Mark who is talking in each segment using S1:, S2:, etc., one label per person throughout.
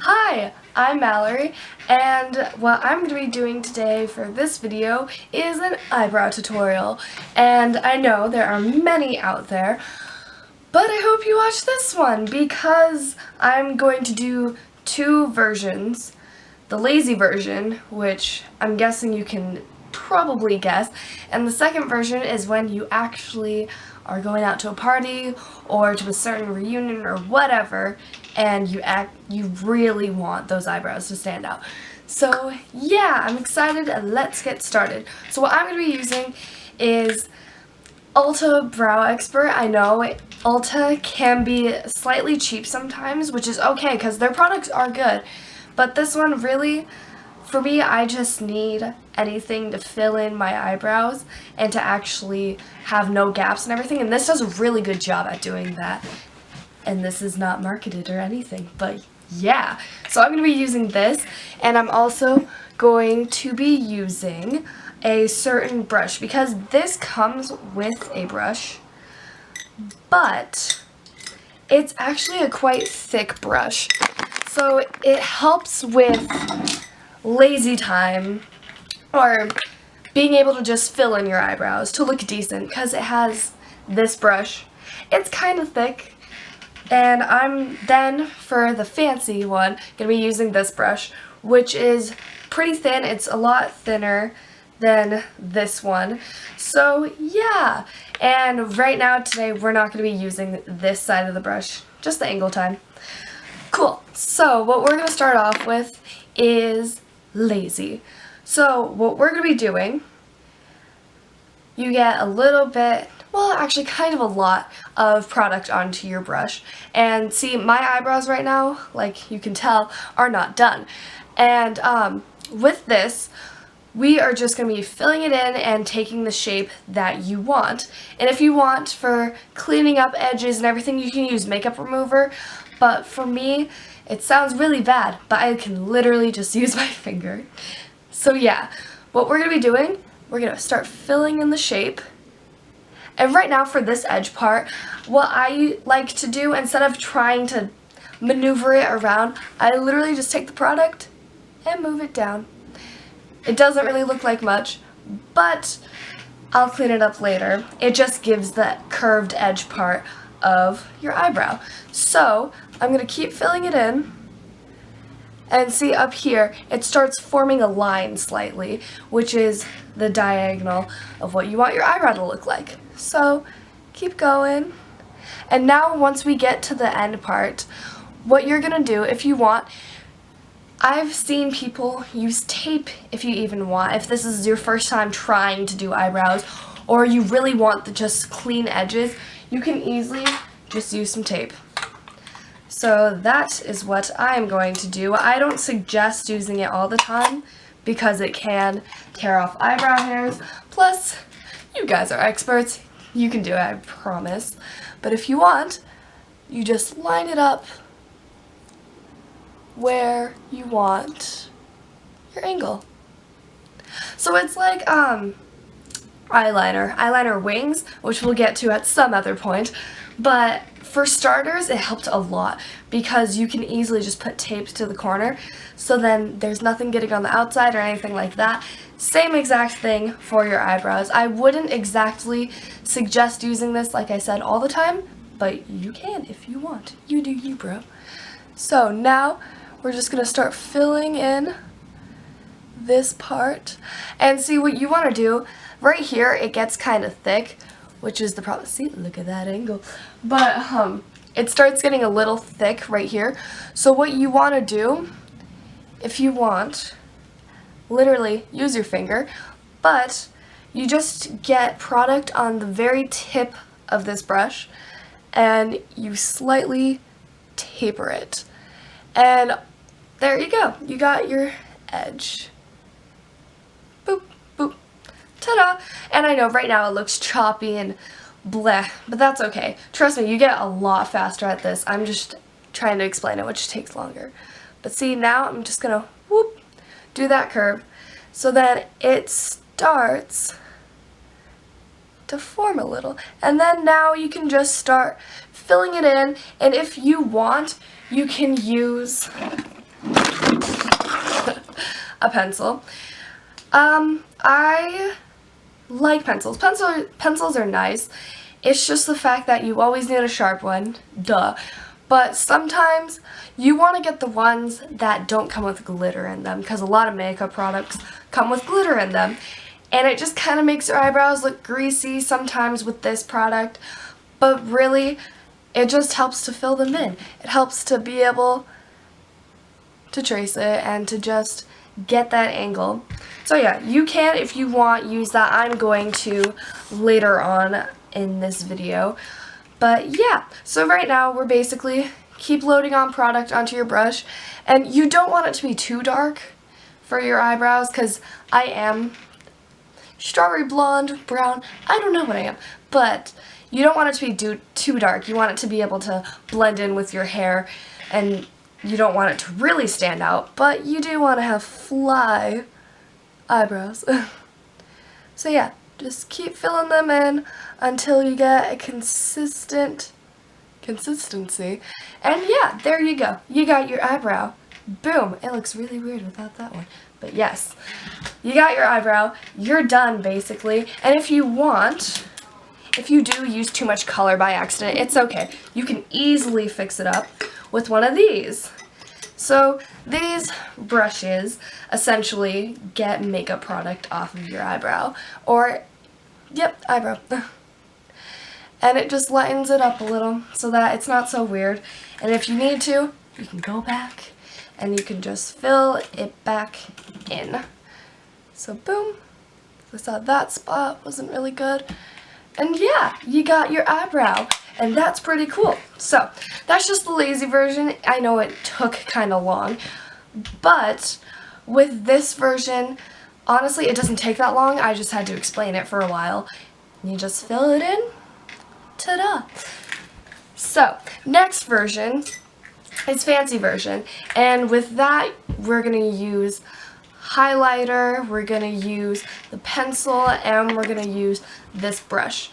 S1: Hi, I'm Mallory, and what I'm going to be doing today for this video is an eyebrow tutorial. And I know there are many out there, but I hope you watch this one because I'm going to do two versions. The lazy version, which I'm guessing you can probably guess, and the second version is when you actually are going out to a party or to a certain reunion or whatever, and you really want those eyebrows to stand out. So yeah, I'm excited and let's get started. So what I'm going to be using is Ulta Brow Expert. I know Ulta can be slightly cheap sometimes, which is okay because their products are good, but this one really, for me, I just need anything to fill in my eyebrows and to actually have no gaps and everything, and this does a really good job at doing that. And this is not marketed or anything, but yeah. So I'm going to be using this, and I'm also going to be using a certain brush because this comes with a brush, but it's actually a quite thick brush. So it helps with lazy time or being able to just fill in your eyebrows to look decent because it has this brush. It's kind of thick, and I'm then, for the fancy one, going to be using this brush, which is pretty thin. It's a lot thinner than this one. So yeah, and right now today we're not going to be using this side of the brush, just the angle time. Cool. So what we're going to start off with is lazy. So what we're going to be doing, you get a little bit, well actually kind of a lot of product onto your brush. And see, my eyebrows right now, like you can tell, are not done. And with this, we are just going to be filling it in and taking the shape that you want. And if you want for cleaning up edges and everything, you can use makeup remover. But for me, it sounds really bad, but I can literally just use my finger. So yeah, what we're going to be doing, we're going to start filling in the shape. And right now for this edge part, what I like to do, instead of trying to maneuver it around, I literally just take the product and move it down. It doesn't really look like much, but I'll clean it up later. It just gives that curved edge part of your eyebrow. So I'm going to keep filling it in, and see up here it starts forming a line slightly, which is the diagonal of what you want your eyebrow to look like. So keep going, and now once we get to the end part, what you're going to do, if you want, I've seen people use tape if you even want, if this is your first time trying to do eyebrows or you really want the just clean edges, you can easily just use some tape. So that is what I'm going to do. I don't suggest using it all the time because it can tear off eyebrow hairs. Plus, you guys are experts. You can do it, I promise. But if you want, you just line it up where you want your angle. So it's like eyeliner wings, which we'll get to at some other point. But for starters, it helped a lot because you can easily just put tape to the corner, so then there's nothing getting on the outside or anything like that. Same exact thing for your eyebrows. I wouldn't exactly suggest using this, like I said, all the time, but you can if you want. You do you, bro. So now we're just going to start filling in this part. And see, what you want to do, right here it gets kind of thick, which is the problem. See, look at that angle. But it starts getting a little thick right here. So what you want to do, if you want, literally use your finger, but you just get product on the very tip of this brush and you slightly taper it. And there you go. You got your edge. Boop, boop. Ta-da! And I know right now it looks choppy and bleh, but that's okay. Trust me, you get a lot faster at this. I'm just trying to explain it, which takes longer. But see, now I'm just gonna whoop, do that curve. So then it starts to form a little. And then now you can just start filling it in. And if you want, you can use a pencil. I like pencils. Pencils are nice. It's just the fact that you always need a sharp one, duh. But sometimes you want to get the ones that don't come with glitter in them, because a lot of makeup products come with glitter in them. And it just kind of makes your eyebrows look greasy sometimes with this product. But really, it just helps to fill them in. It helps to be able to trace it and to just get that angle. So yeah, you can, if you want, use that. I'm going to later on in this video. But yeah, so right now we're basically keep loading on product onto your brush, and you don't want it to be too dark for your eyebrows, because I am strawberry blonde, brown, I don't know what I am, but you don't want it to be too dark. You want it to be able to blend in with your hair, and you don't want it to really stand out, but you do want to have fly eyebrows. So yeah, just keep filling them in until you get a consistency. And yeah, there you go. You got your eyebrow. Boom. It looks really weird without that one. But yes, you got your eyebrow. You're done, basically. And if you want, if you do use too much color by accident, it's okay. You can easily fix it up with one of these. So these brushes essentially get makeup product off of your eyebrow, or, yep, eyebrow. And it just lightens it up a little so that it's not so weird. And if you need to, you can go back and you can just fill it back in. So boom, I thought that spot wasn't really good. And yeah, you got your eyebrow. And that's pretty cool. So, that's just the lazy version. I know it took kind of long, but with this version, honestly, it doesn't take that long. I just had to explain it for a while. You just fill it in. Ta-da! So, next version is fancy version. And with that, we're going to use highlighter, we're going to use the pencil, and we're going to use this brush.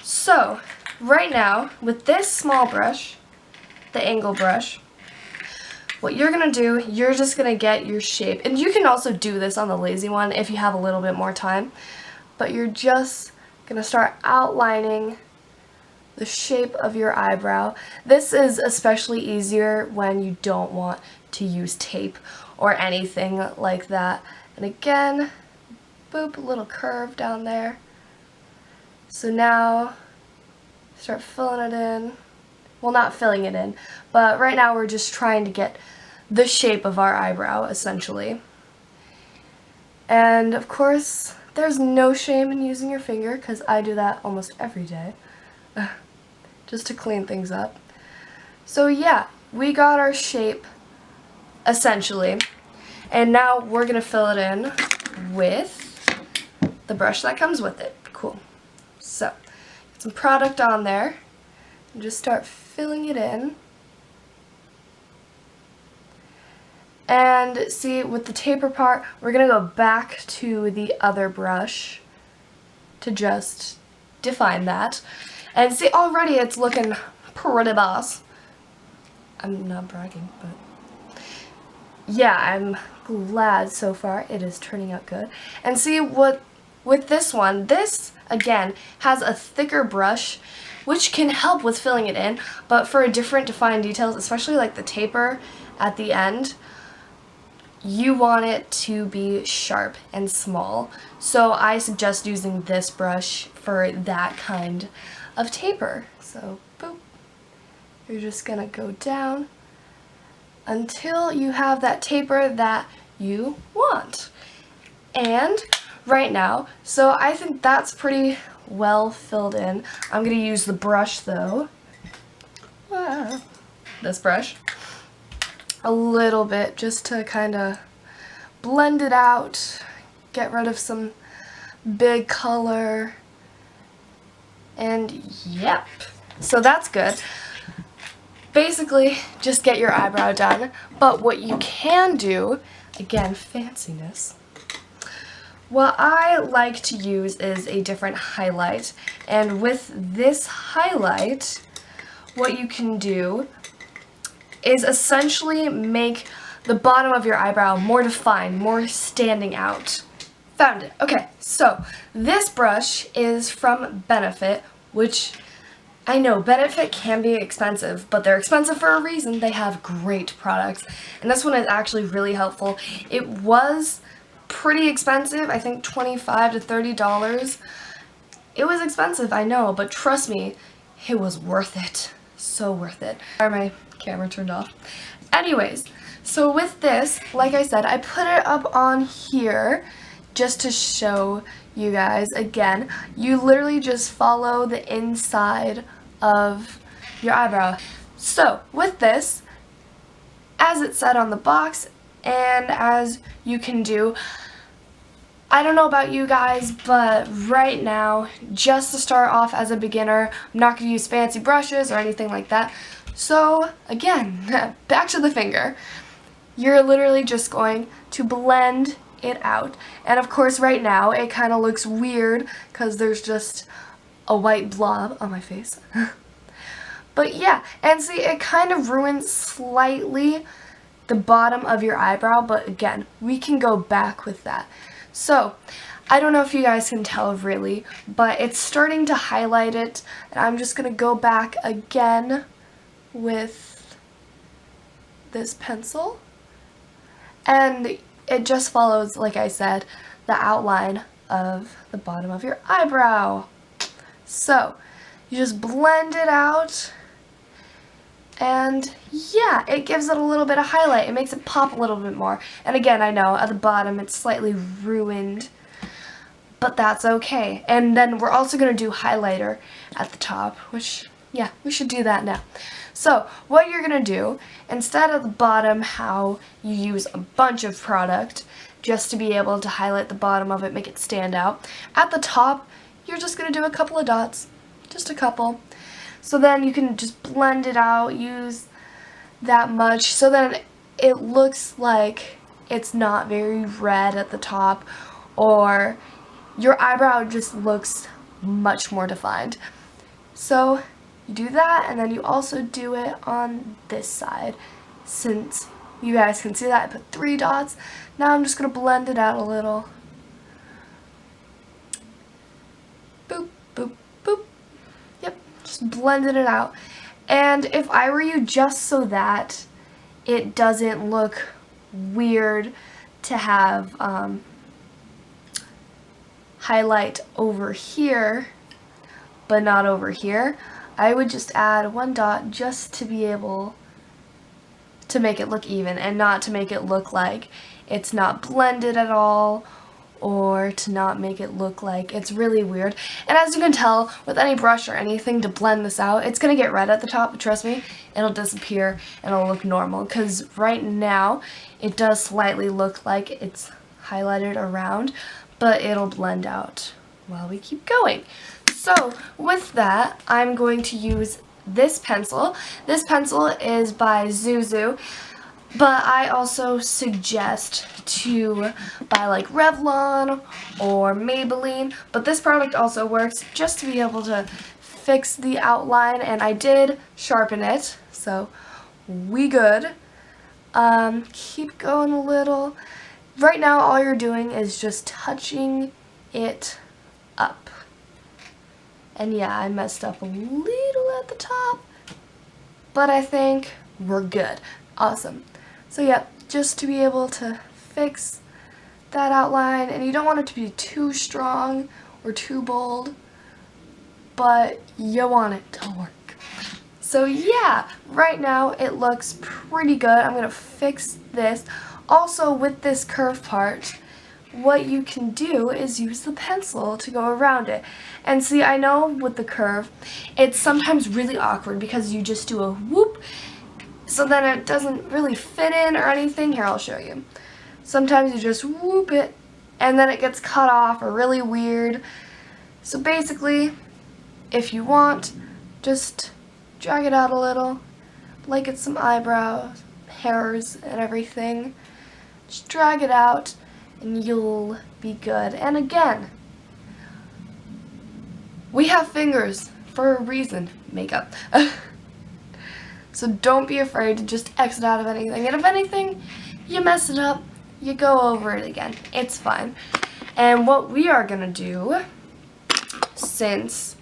S1: So, right now, with this small brush, the angle brush, what you're going to do, you're just going to get your shape. And you can also do this on the lazy one if you have a little bit more time. But you're just going to start outlining the shape of your eyebrow. This is especially easier when you don't want to use tape or anything like that. And again, boop, a little curve down there. So now, start filling it in. Well, not filling it in, but right now we're just trying to get the shape of our eyebrow, essentially. And of course, there's no shame in using your finger, because I do that almost every day, just to clean things up. So yeah, we got our shape, essentially, and now we're going to fill it in with the brush that comes with it. Cool. So, some product on there and just start filling it in. And see, with the taper part, we're going to go back to the other brush to just define that. And see, already it's looking pretty boss. I'm not bragging, but yeah, I'm glad so far it is turning out good. And see, what with this one, this again has a thicker brush, which can help with filling it in, but for a different defined details, especially like the taper at the end, you want it to be sharp and small. So I suggest using this brush for that kind of taper. So boop, you're just gonna go down until you have that taper that you want. And right now, so I think that's pretty well filled in. I'm going to use the brush though, this brush, a little bit just to kind of blend it out, get rid of some big color, and yep, so that's good. Basically, just get your eyebrow done, but what you can do, again, fanciness, what I like to use is a different highlight, and with this highlight, what you can do is essentially make the bottom of your eyebrow more defined, more standing out. Found it. Okay, so this brush is from Benefit, which I know Benefit can be expensive, but they're expensive for a reason. They have great products, and this one is actually really helpful. It was pretty expensive, I think $25 to $30. It was expensive, I know, but trust me, it was worth it. So worth it. Sorry, my camera turned off. Anyways, so with this, like I said, I put it up on here just to show you guys. Again, you literally just follow the inside of your eyebrow. So with this, as it said on the box, and as you can do, I don't know about you guys, but right now, just to start off as a beginner, I'm not going to use fancy brushes or anything like that. So again, back to the finger. You're literally just going to blend it out. And of course right now it kind of looks weird because there's just a white blob on my face. But yeah, and see, it kind of ruins slightly the bottom of your eyebrow, but again, we can go back with that. So, I don't know if you guys can tell really, but it's starting to highlight it, and I'm just going to go back again with this pencil, and it just follows, like I said, the outline of the bottom of your eyebrow. So, you just blend it out, and yeah, it gives it a little bit of highlight. It makes it pop a little bit more. And again, I know at the bottom it's slightly ruined, but that's okay. And then we're also going to do highlighter at the top, which, yeah, we should do that now. So what you're going to do, instead of the bottom how you use a bunch of product just to be able to highlight the bottom of it, make it stand out, at the top you're just going to do a couple of dots, just a couple. So then you can just blend it out, use that much, so then it looks like it's not very red at the top, or your eyebrow just looks much more defined. So you do that, and then you also do it on this side. Since you guys can see that, I put 3 dots. Now I'm just going to blend it out a little. Boop, boop, boop. Yep, just blended it out. And if I were you, just so that it doesn't look weird to have highlight over here, but not over here, I would just add 1 dot just to be able to make it look even, and not to make it look like it's not blended at all, or to not make it look like it's really weird. And as you can tell, with any brush or anything to blend this out, it's going to get red at the top, but trust me, it'll disappear and it'll look normal, because right now it does slightly look like it's highlighted around, but it'll blend out while we keep going. So with that, I'm going to use this pencil. This pencil is by Zuzu, but I also suggest to buy like Revlon or Maybelline, but this product also works just to be able to fix the outline, and I did sharpen it, so we good. Keep going a little. Right now all you're doing is just touching it up. And yeah, I messed up a little at the top, but I think we're good. Awesome. So yeah, just to be able to fix that outline, and you don't want it to be too strong or too bold, but you want it to work. So yeah, right now it looks pretty good. I'm going to fix this. Also, with this curve part, what you can do is use the pencil to go around it. And see, I know with the curve, it's sometimes really awkward because you just do a whoop, so then it doesn't really fit in or anything. Here, I'll show you. Sometimes you just whoop it, and then it gets cut off or really weird. So basically, if you want, just drag it out a little, like it's some eyebrows, hairs, and everything. Just drag it out, and you'll be good. And again, we have fingers for a reason. Makeup. So don't be afraid to just exit out of anything. And if anything, you mess it up, you go over it again. It's fine. And what we are gonna do, since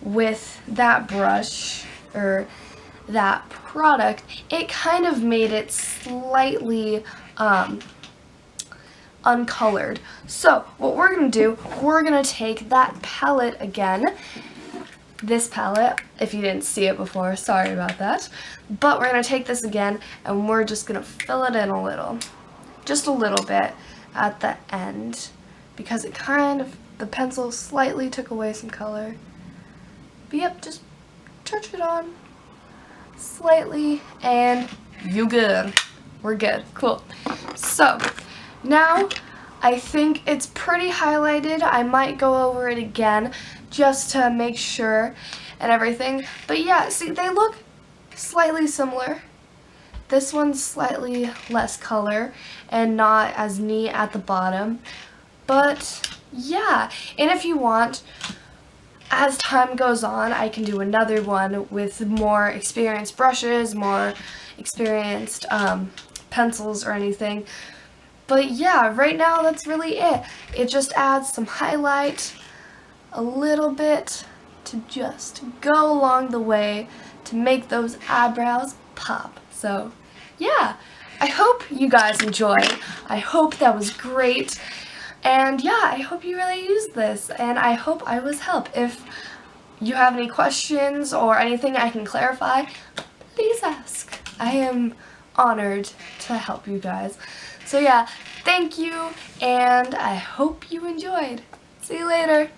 S1: with that brush or that product, it kind of made it slightly uncolored. So what we're gonna do, we're gonna take that palette again, this palette, if you didn't see it before, sorry about that, but we're gonna take this again and we're just gonna fill it in a little, just a little bit at the end, because it kind of, the pencil slightly took away some color. But yep, just touch it on slightly and you good. We're good. Cool. So now I think it's pretty highlighted. I might go over it again just to make sure and everything. But yeah, see, they look slightly similar. This one's slightly less color and not as neat at the bottom. But yeah, and if you want, as time goes on, I can do another one with more experienced brushes, more experienced pencils or anything. But yeah, right now that's really it. It just adds some highlight, a little bit, to just go along the way to make those eyebrows pop. So yeah, I hope you guys enjoyed. I hope that was great. And yeah, I hope you really used this, and I hope I was help. If you have any questions or anything I can clarify, please ask. I am honored to help you guys. So yeah, thank you, and I hope you enjoyed. See you later.